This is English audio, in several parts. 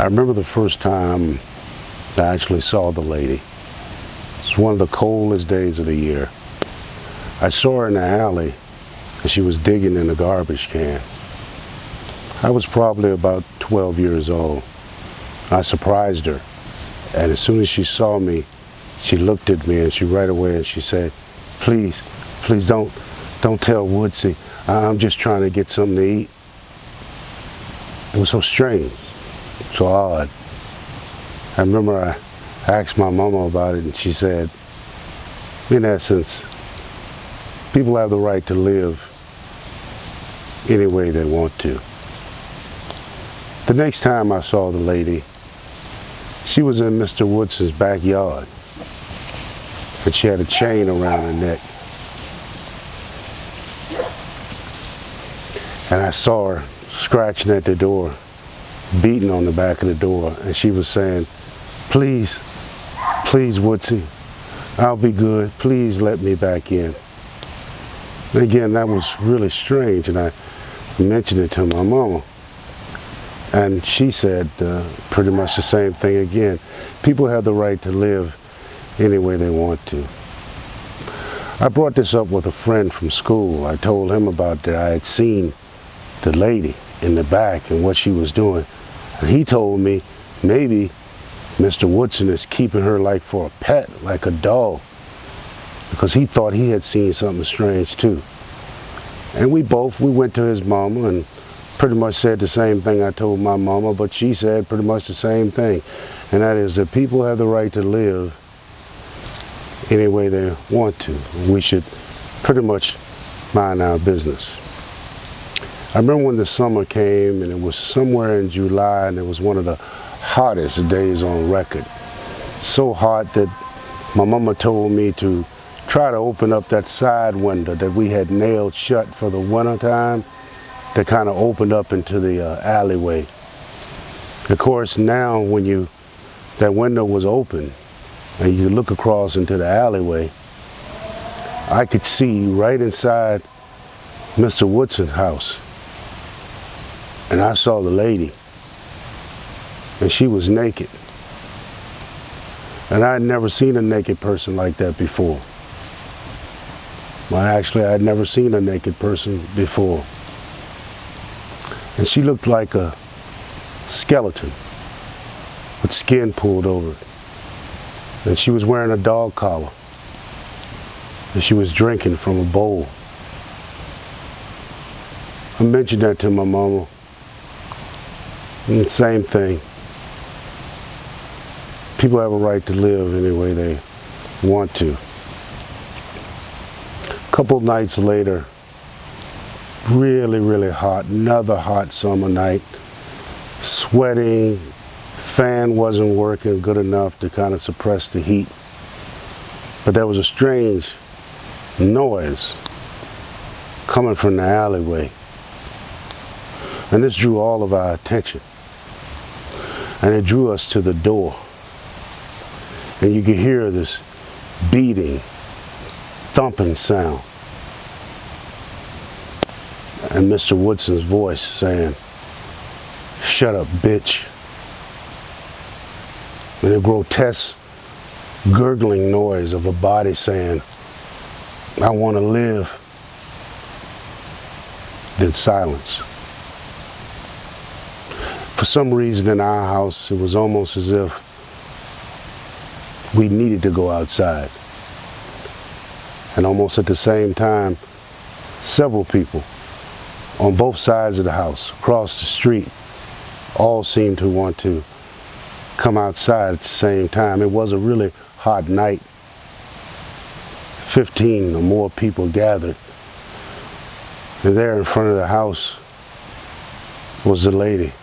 I remember the first time I actually saw the lady. It's one of the coldest days of the year. I saw her in the alley and she was digging in a garbage can. I was probably about 12 years old. I surprised her, and as soon as she saw me, she looked at me and she right away and she said, please don't tell Woodsy. I'm just trying to get something to eat. It was so strange, so odd. I remember I asked my mama about it and she said, in essence, people have the right to live any way they want to. The next time I saw the lady, she was in Mr. Woodson's backyard and she had a chain around her neck. And I saw her scratching at the door, beating on the back of the door, and she was saying, please Woodsy, I'll be good, please let me back in. And again, that was really strange, and I mentioned it to my mama. And she said pretty much the same thing again. People have the right to live any way they want to. I brought this up with a friend from school. I told him about that I had seen the lady in the back and what she was doing. And he told me maybe Mr. Woodson is keeping her like for a pet, like a dog, because he thought he had seen something strange too. And we went to his mama and pretty much said the same thing I told my mama, but she said pretty much the same thing. And that is that people have the right to live any way they want to. We should pretty much mind our business. I remember when the summer came and it was somewhere in July and it was one of the hottest days on record. So hot that my mama told me to try to open up that side window that we had nailed shut for the winter time, that kind of opened up into the alleyway. Of course, now when that window was open and you look across into the alleyway, I could see right inside Mr. Woodson's house. And I saw the lady, and she was naked. And I had never seen a naked person like that before. Well, actually, I had never seen a naked person before. And she looked like a skeleton with skin pulled over it. And she was wearing a dog collar. And she was drinking from a bowl. I mentioned that to my mama. And the same thing. People have a right to live any way they want to. A couple nights later, really hot, another hot summer night, sweating, fan wasn't working good enough to kind of suppress the heat. But there was a strange noise coming from the alleyway. And this drew all of our attention. And it drew us to the door. And you could hear this beating, thumping sound. And Mr. Woodson's voice saying, shut up, bitch. And a grotesque gurgling noise of a body saying, I want to live. Then silence. For some reason in our house, it was almost as if we needed to go outside. And almost at the same time, several people on both sides of the house, across the street, all seemed to want to come outside at the same time. It was a really hot night. 15 or more people gathered. And there in front of the house was the lady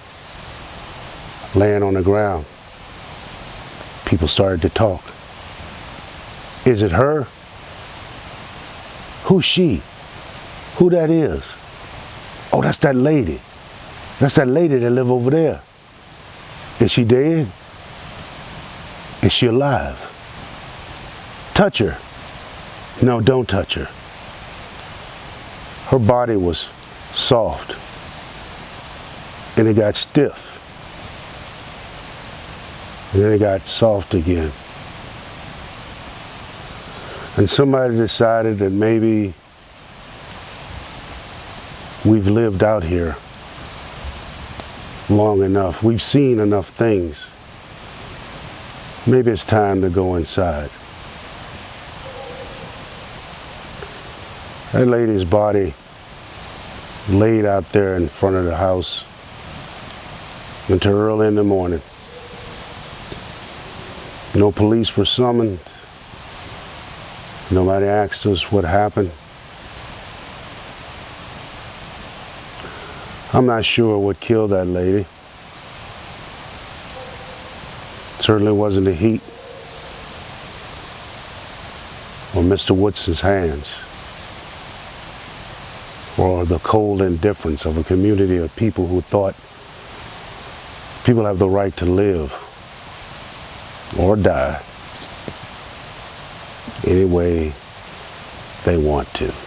laying on the ground. People started to talk. Is it her? Who's she? Who that is? Oh, that's that lady. That's that lady that live over there. Is she dead? Is she alive? Touch her. No, don't touch her. Her body was soft and it got stiff. And then it got soft again. And somebody decided that maybe we've lived out here long enough. We've seen enough things. Maybe it's time to go inside. That lady's body laid out there in front of the house until early in the morning. No police were summoned. Nobody asked us what happened. I'm not sure what killed that lady. Certainly wasn't the heat or Mr. Woodson's hands or the cold indifference of a community of people who thought people have the right to live or die any way they want to.